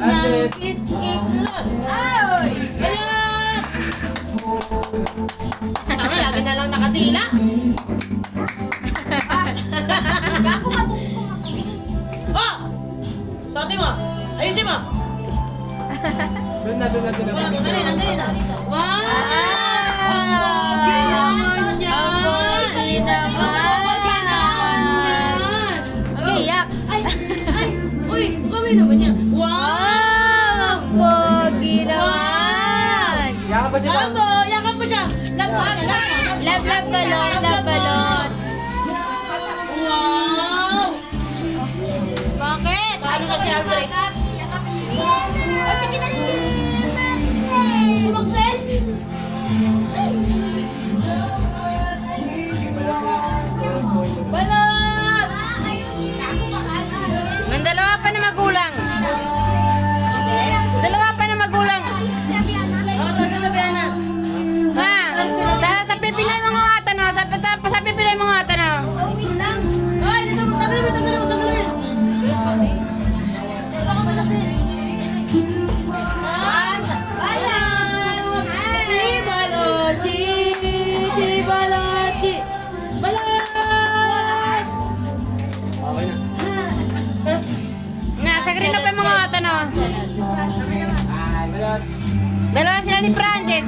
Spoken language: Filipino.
Balot ng itlog. Ay! Balot! Tama, lagi na lang nakatila. Gago ka gusto ko Oh! Sorti mo. Ayusin mo. Doon na. Dali na. Wow! Pogi naman. Iyak. Uy, kami naman niya. Wow! Pogi naman. Yakap pa sila. Abo, yakap mo siya. Love Balot. Wow! Bakit? Paano na si Aldrich? O sige na si Sumaksen? Balot! Nang dalawa pa na magulang. Dalawa pa na magulang. Taga sa Biana. Sa pipinay mga ata na. Sa pipinay mga ata na. Ay, dito mo. Tagalin mo. Baka malasi. Balot! Si Balot! Balot! Okay na. Nga, sa green pa yung mga ata na. Ay, balot. Dalawa sila ni Francis.